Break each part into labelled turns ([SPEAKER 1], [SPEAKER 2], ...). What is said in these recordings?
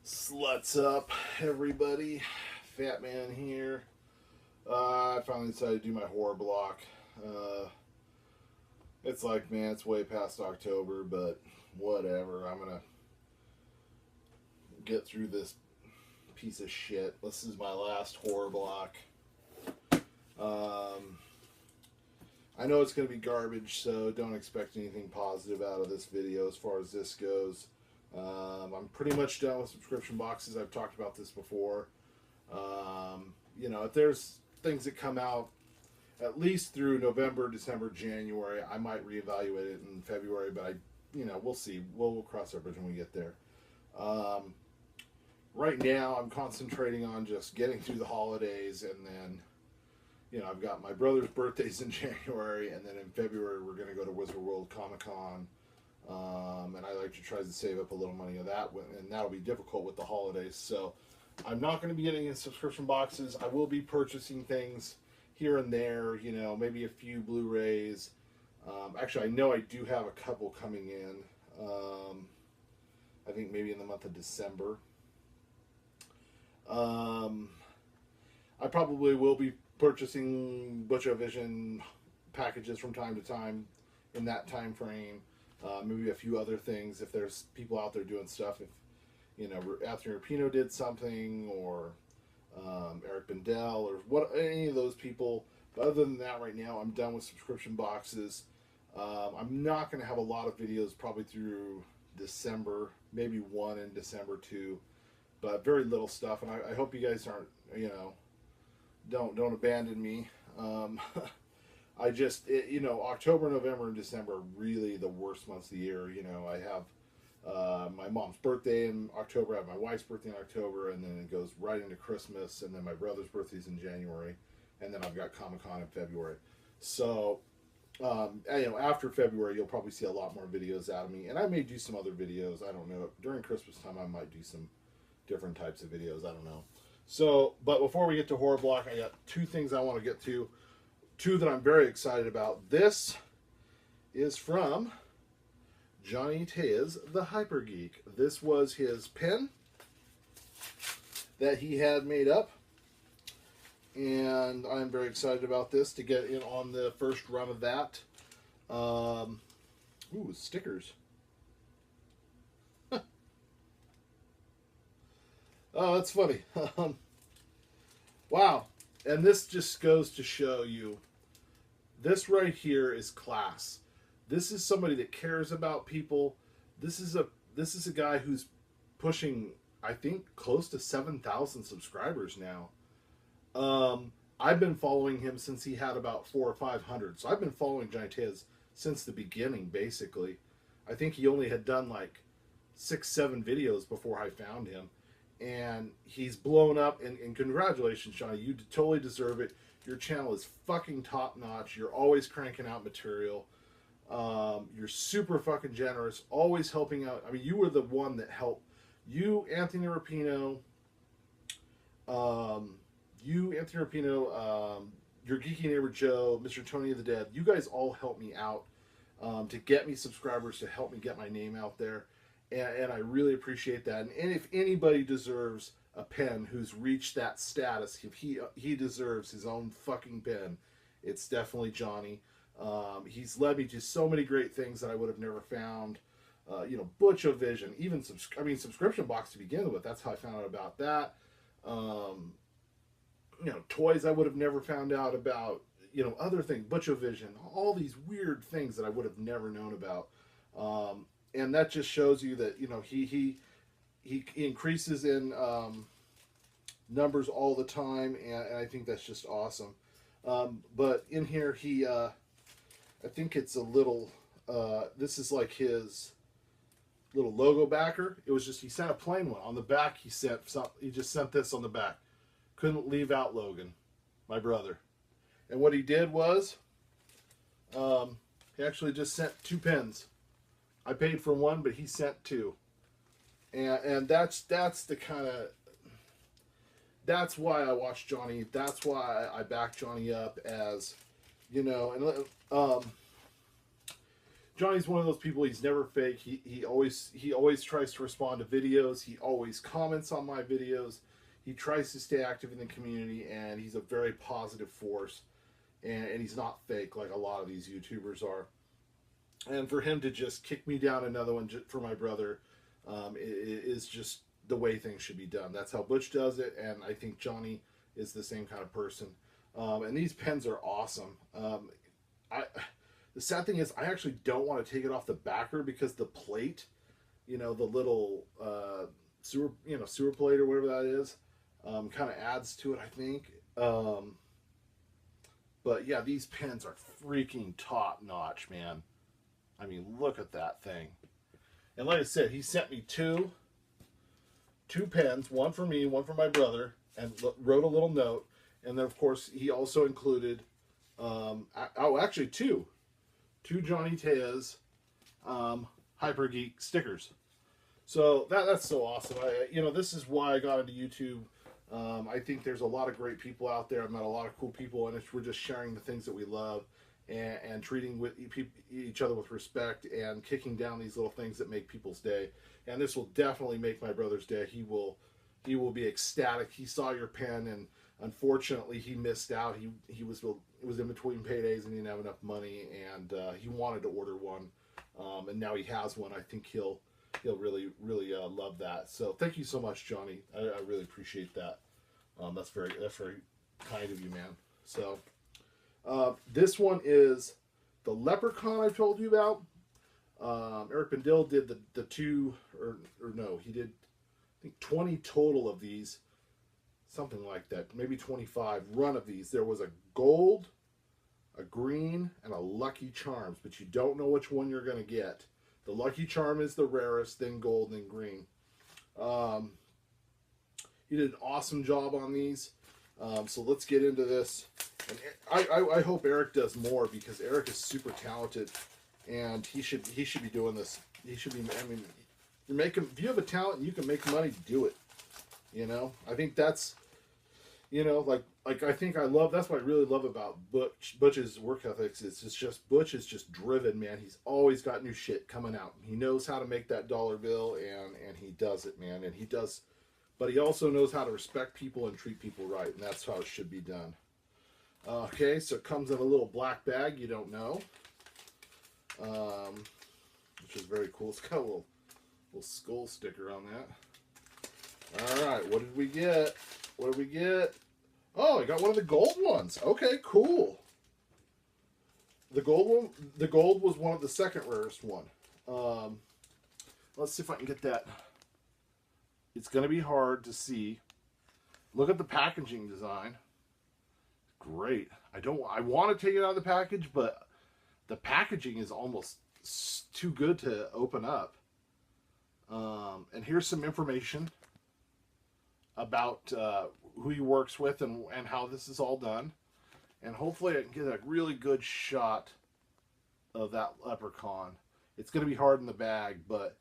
[SPEAKER 1] Sluts up, everybody. Fat Man here. I finally decided to do my horror block. It's like, man, it's way past October, but whatever. I'm gonna get through this piece of shit. This is my last horror block. I know it's gonna be garbage, so don't expect anything positive out of this video as far as this goes. I'm pretty much done with subscription boxes. I've talked about this before. You know, if there's things that come out at least through November, December, January, I might reevaluate it in February, but we'll see. We'll cross our bridge when we get there. Right now, I'm concentrating on just getting through the holidays, and then, I've got my brother's birthdays in January, and then in February, we're going to go to Wizard World Comic Con. And I like to try to save up a little money of that, and that'll be difficult with the holidays. So I'm not going to be getting in subscription boxes. I will be purchasing things here and there, maybe a few Blu-rays. Actually, I know I do have a couple coming in. I think maybe in the month of December. I probably will be purchasing Butcher Vision packages from time to time in that time frame. Maybe a few other things if there's people out there doing stuff. If Anthony Rapino did something, or Eric Bendel, or any of those people. But other than that, right now I'm done with subscription boxes. I'm not going to have a lot of videos probably through December, maybe one in December too, but very little stuff. And I hope you guys aren't, don't abandon me. October, November, and December are really the worst months of the year. I have my mom's birthday in October, I have my wife's birthday in October, and then it goes right into Christmas, and then my brother's birthday's in January, and then I've got Comic-Con in February. So, after February, you'll probably see a lot more videos out of me, and I may do some other videos. I don't know. During Christmas time, I might do some different types of videos. I don't know. So, but before we get to horror block, I got two things I want to get to. Two that I'm very excited about. This is from Johnny Tellez, the Hyper Geek. This was his pen that he had made up, and I'm very excited about this to get in on the first run of that. Ooh, stickers. Oh, that's funny. Wow. And this just goes to show you, this right here is class. This is somebody that cares about people. This is a guy who's pushing, I think, close to 7,000 subscribers now. I've been following him since he had about 400 or 500. So I've been following Johnny Tellez since the beginning, basically. I think he only had done like 6, 7 videos before I found him. And he's blown up, and congratulations, Johnny. You totally deserve it. Your channel is fucking top notch. You're always cranking out material. You're super fucking generous, always helping out. I mean, you were the one that helped. You, Anthony Rapino, your geeky neighbor Joe, Mr. Tony of the Dead. You guys all helped me out to get me subscribers, to help me get my name out there. And I really appreciate that. And if anybody deserves a pen who's reached that status, if he deserves his own fucking pen, it's definitely Johnny. He's led me to so many great things that I would have never found. Butch of Vision, even subscription box to begin with. That's how I found out about that. Toys I would have never found out about. Other things, Butch of Vision, all these weird things that I would have never known about. And that just shows you that he increases in numbers all the time, and I think that's just awesome. But in here, I think it's a little. This is like his little logo backer. It was just, he sent a plain one on the back. He just sent this on the back. Couldn't leave out Logan, my brother. And what he did was, he actually just sent 2 pens. I paid for one, but he sent 2, and that's the kind of, that's why I watch Johnny. That's why I back Johnny up, as and Johnny's one of those people. He's never fake. He always tries to respond to videos. He always comments on my videos. He tries to stay active in the community, and he's a very positive force. And he's not fake like a lot of these YouTubers are. And for him to just kick me down another one for my brother is just the way things should be done. That's how Butch does it, and I think Johnny is the same kind of person. And these pens are awesome. The sad thing is, I actually don't want to take it off the backer because the plate, the little sewer plate or whatever that is, kind of adds to it, I think. But yeah, these pens are freaking top notch, man. I mean, look at that thing. And like I said, he sent me two pens, one for me, one for my brother, and wrote a little note. And then, of course, he also included, actually two Johnny Tellez Hyper Geek stickers. So that's so awesome. This is why I got into YouTube. I think there's a lot of great people out there. I've met a lot of cool people, and we're just sharing the things that we love and treating each other with respect and kicking down these little things that make people's day. And this will definitely make my brother's day. He will be ecstatic. He saw your pen, and unfortunately he missed out. He was in between paydays and he didn't have enough money, and he wanted to order one, and now he has one. I think he'll really love that. So thank you so much, Johnny. I really appreciate that. That's very kind of you, man. So this one is the Leprechaun I told you about. Eric Bendil did the two, or no, he did, I think 20 total of these, something like that, maybe 25 run of these. There was a gold, a green, and a Lucky Charms, but you don't know which one you're going to get. The Lucky Charm is the rarest, then gold, then green. He did an awesome job on these. So let's get into this. And I hope Eric does more, because Eric is super talented, and he should be doing this. He should be. I mean, if you have a talent and you can make money, do it. I think that's, like I think that's what I really love about Butch's work ethics. It's just Butch is just driven, man. He's always got new shit coming out. He knows how to make that dollar bill, and he does it, man. And he does, but he also knows how to respect people and treat people right, and that's how it should be done. Okay, so it comes in a little black bag. You don't know, which is very cool. It's got a little skull sticker on that. All right, what did we get? What did we get? Oh, I got one of the gold ones. Okay, cool. The gold was one of the second rarest one. Let's see if I can get that. It's going to be hard to see. Look at the packaging design. Great. I want to take it out of the package, but the packaging is almost too good to open up. And here's some information about who he works with and how this is all done. And hopefully I can get a really good shot of that Leprechaun. It's going to be hard in the bag, but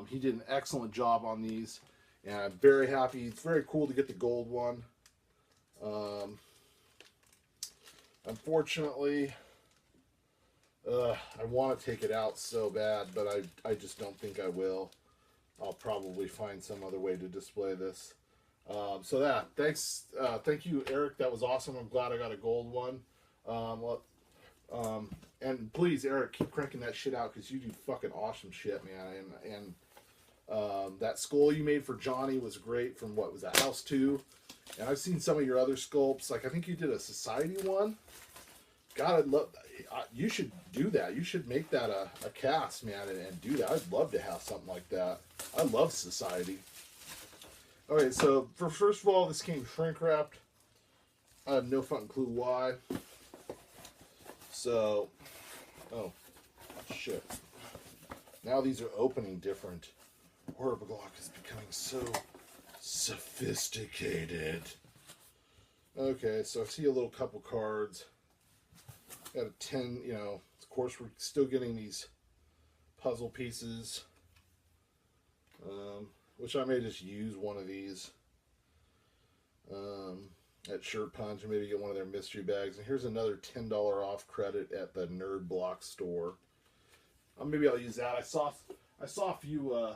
[SPEAKER 1] he did an excellent job on these. And I'm very happy. It's very cool to get the gold one. Unfortunately, I want to take it out so bad, but I just don't think I will. I'll probably find some other way to display this. So yeah, thank you, Eric. That was awesome. I'm glad I got a gold one. And please, Eric, keep cranking that shit out, because you do fucking awesome shit, man. And that skull you made for Johnny was great. From what was that, House 2? And I've seen some of your other sculpts. Like I think you did a Society one. God, you should do that. You should make that a cast, man, and do that. I'd love to have something like that. I love Society. Okay, so first of all, this came shrink wrapped. I have no fucking clue why. So, oh, shit. Now these are opening different. Orbaglock is becoming so sophisticated. Okay, so I see a little couple cards. Got a 10, of course we're still getting these puzzle pieces. Which I may just use one of these at Shirt Punch, and maybe get one of their mystery bags. And here's another $10 off credit at the Nerd Block store. Maybe I'll use that. I saw a few. I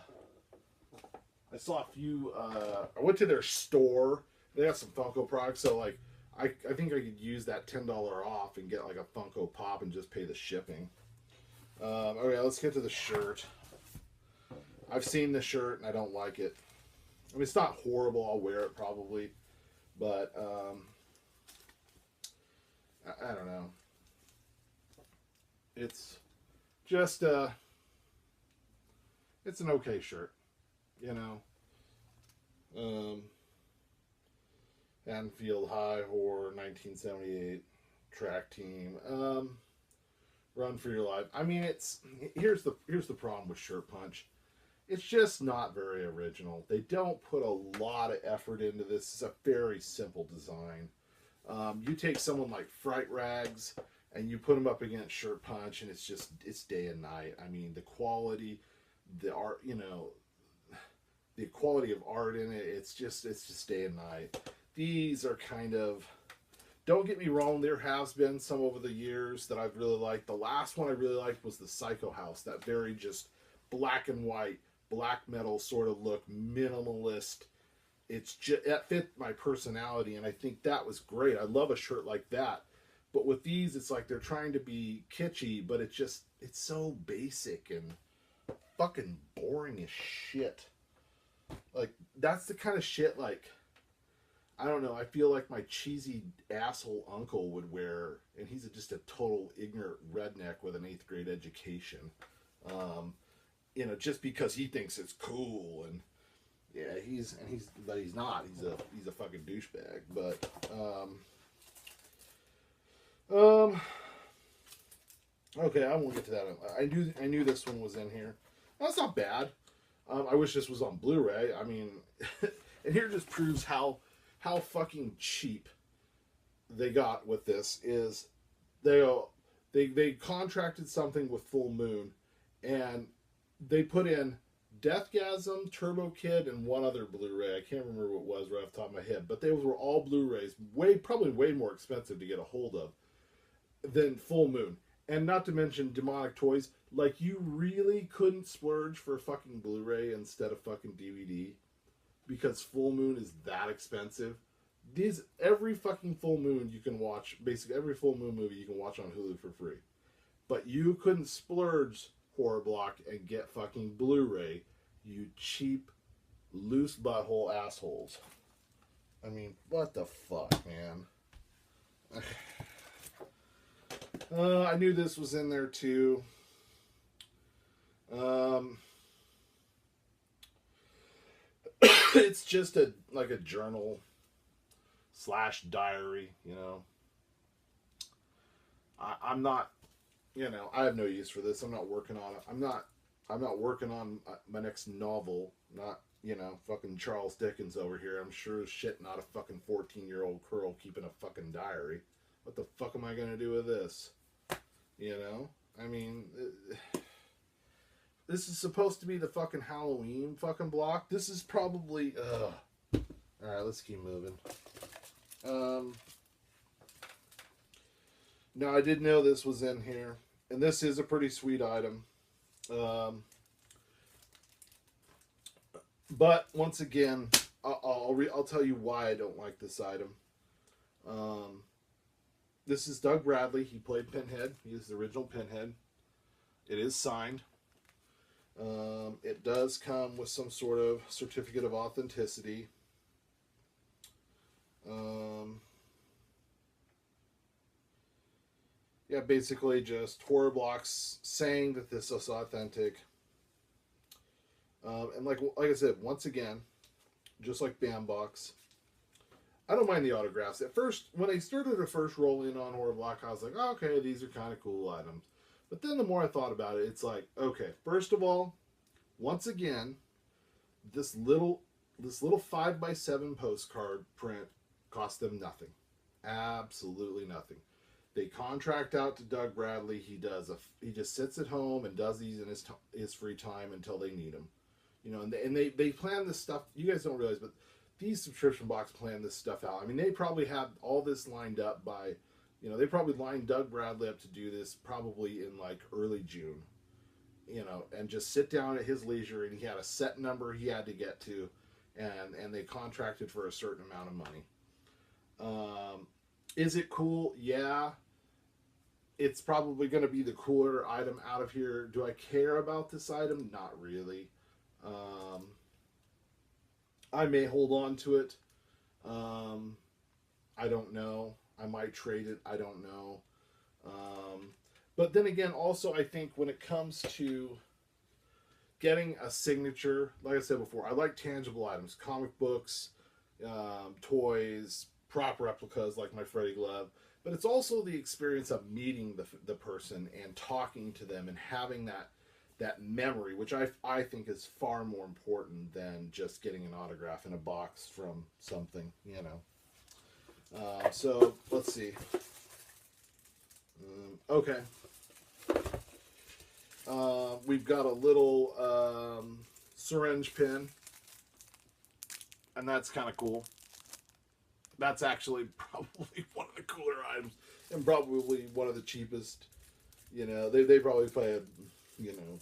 [SPEAKER 1] went to their store. They have some Funko products, so like I think I could use that $10 off and get like a Funko Pop and just pay the shipping. Okay, let's get to the shirt. I've seen the shirt and I don't like it. I mean, it's not horrible. I'll wear it probably, but I don't know. It's just it's an okay shirt, you know. Anfield High Horror 1978 track team. Run for Your Life. I mean, here's the problem with Shirt Punch. It's just not very original. They don't put a lot of effort into this. It's a very simple design. You take someone like Fright Rags and you put them up against Shirt Punch, and it's day and night. I mean, the quality, the art, you know, the quality of art in it, it's just day and night. These are kind of, don't get me wrong, there has been some over the years that I've really liked. The last one I really liked was the Psycho House, that very just black and white, black metal sort of look, minimalist. It's just, that fit my personality, and I think that was great. I love a shirt like that. But with these, it's like they're trying to be kitschy, but it's so basic and fucking boring as shit. Like, that's the kind of shit, like, I don't know, I feel like my cheesy asshole uncle would wear, and he's just a total ignorant redneck with an 8th grade education. You know, just because he thinks it's cool, and yeah, but he's not. He's a fucking douchebag. But okay, I won't get to that. I knew this one was in here. That's not bad. I wish this was on Blu-ray. I mean, and here just proves how fucking cheap they got with this. Is they contracted something with Full Moon, and they put in Deathgasm, Turbo Kid, and one other Blu-ray. I can't remember what it was right off the top of my head, but those were all Blu-rays, probably way more expensive to get a hold of than Full Moon. And not to mention Demonic Toys. Like, you really couldn't splurge for a fucking Blu-ray instead of fucking DVD because Full Moon is that expensive. Every fucking Full Moon you can watch, basically every Full Moon movie you can watch on Hulu for free. But you couldn't splurge Horror Block and get fucking Blu-ray, you cheap, loose butthole assholes. I mean, what the fuck, man? I knew this was in there too. It's just like a journal / diary, you know. I'm not, you know, I have no use for this. I'm not working on it. I'm not working on my next novel. Not, you know, fucking Charles Dickens over here. I'm sure as shit not a fucking 14-year-old girl keeping a fucking diary. What the fuck am I gonna do with this? You know? I mean, this is supposed to be the fucking Halloween fucking block. This is probably, Alright, let's keep moving. Now, I did know this was in here. And this is a pretty sweet item. But, once again, I'll tell you why I don't like this item. This is Doug Bradley. He played Pinhead. He is the original Pinhead. It is signed. It does come with some sort of certificate of authenticity. Yeah, basically just Horror Blocks saying that this is authentic. And like I said, once again, just like Bambox, I don't mind the autographs. At first, when I started to first roll in on Horror Block, I was like, oh, okay, these are kind of cool items. But then the more I thought about it, it's like, okay, first of all, once again, this little 5x7 postcard print cost them nothing. Absolutely nothing. They contract out to Doug Bradley. He just sits at home and does these in his free time until they need him. You know, and they plan this stuff. You guys don't realize, but these subscription box plan this stuff out. I mean, they probably have all this lined up by, you know, they probably lined Doug Bradley up to do this probably in like early June. you know, and just sit down at his leisure, and he had a set number he had to get to, and they contracted for a certain amount of money. Is it cool? Yeah. It's probably going to be the cooler item out of here. Do I care about this item? Not really. I may hold on to it. I don't know. I might trade it. I don't know. But then again, also, I think when it comes to getting a signature, like I said before, I like tangible items, comic books, toys, prop replicas like my Freddy glove. But it's also the experience of meeting the person and talking to them and having that memory, which I think is far more important than just getting an autograph in a box from something, you know. So let's see. Okay. We've got a little syringe pin, and that's kind of cool. That's actually probably one of the cooler items, and probably one of the cheapest. You know, they probably paid, you know,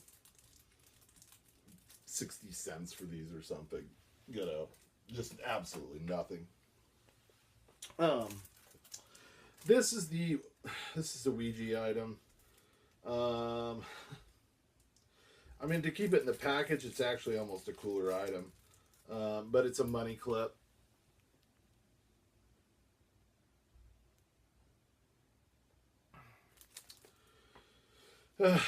[SPEAKER 1] 60 cents for these or something. You know, just absolutely nothing. This is a Ouija item. I mean, to keep it in the package, it's actually almost a cooler item. But it's a money clip. You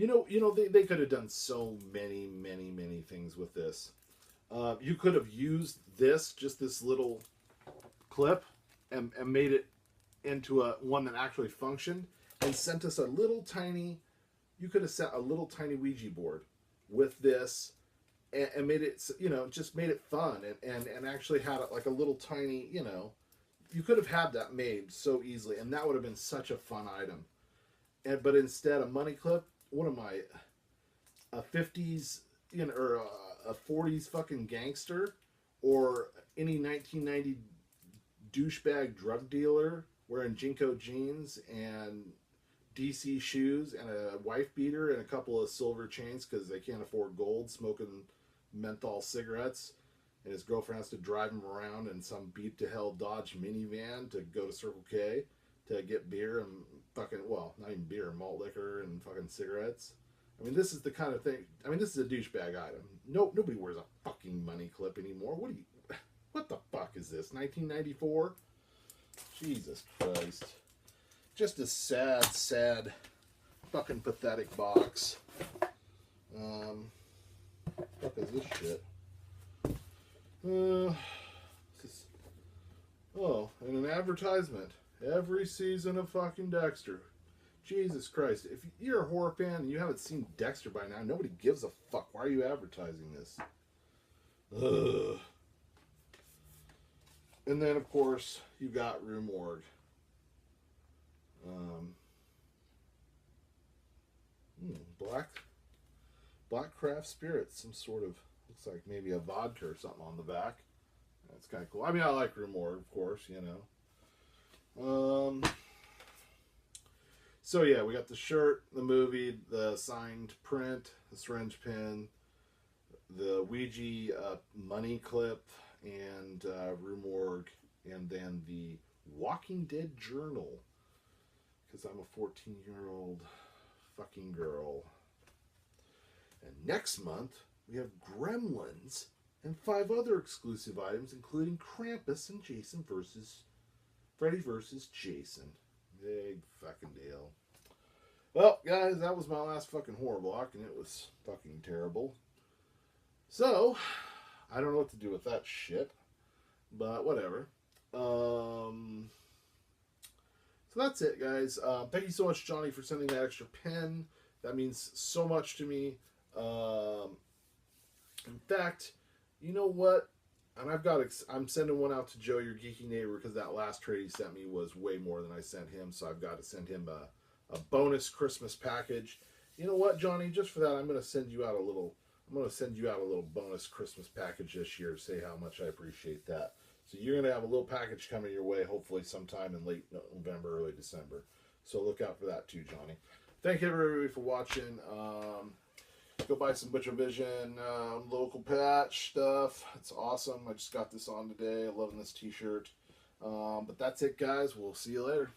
[SPEAKER 1] know, they could have done so many things with this. You could have used just this little clip, and made it into one that actually functioned, and sent us a little tiny. You could have set a little tiny Ouija board with this, and made it, you know, just made it fun, and actually had it like a little tiny, you know. You could have had that made so easily, and that would have been such a fun item. But instead, a money clip. What am I? A 50s, you know, or a 40s fucking gangster, or any 1990 douchebag drug dealer wearing Jinko jeans and DC shoes and a wife beater and a couple of silver chains because they can't afford gold, smoking menthol cigarettes, and his girlfriend has to drive him around in some beat to hell Dodge minivan to go to Circle K to get beer and fucking, well, not even beer, malt liquor and fucking cigarettes. I mean, this is the kind of thing. I mean, this is a douchebag item. Nobody wears a fucking money clip anymore. What the fuck is this? 1994? Jesus Christ. Just a sad, fucking pathetic box. Fuck is this shit? And an advertisement. Every season of fucking Dexter. Jesus Christ. If you're a horror fan and you haven't seen Dexter by now, nobody gives a fuck. Why are you advertising this? Ugh. And then, of course, you got Rue Morgue. Black craft spirits. Some sort of, looks like maybe a vodka or something on the back. That's kind of cool. I mean, I like Rue Morgue, of course, you know. So yeah, we got the shirt, the movie, the signed print, the syringe pin, the Ouija money clip, and Rue Morgue, and then the Walking Dead journal, because I'm a 14-year-old fucking girl. And next month, we have Gremlins and 5 other exclusive items, including Krampus and Freddy versus Jason. Big fucking deal. Well, guys, that was my last fucking horror block, and it was fucking terrible. So, I don't know what to do with that shit, but whatever. So that's it, guys. Thank you so much, Johnny, for sending that extra pen. That means so much to me. In fact, you know what? And I'm sending one out to Joe, your geeky neighbor, because that last trade he sent me was way more than I sent him. So I've got to send him a bonus Christmas package. You know what, Johnny? Just for that, I'm going to send you out a little bonus Christmas package this year to say how much I appreciate that. So you're going to have a little package coming your way, hopefully sometime in late November, early December. So look out for that too, Johnny. thank you everybody for watching. Go buy some Butcher Vision local patch stuff. It's awesome. I just got this on today. I'm loving this t-shirt. But that's it, guys. We'll see you later.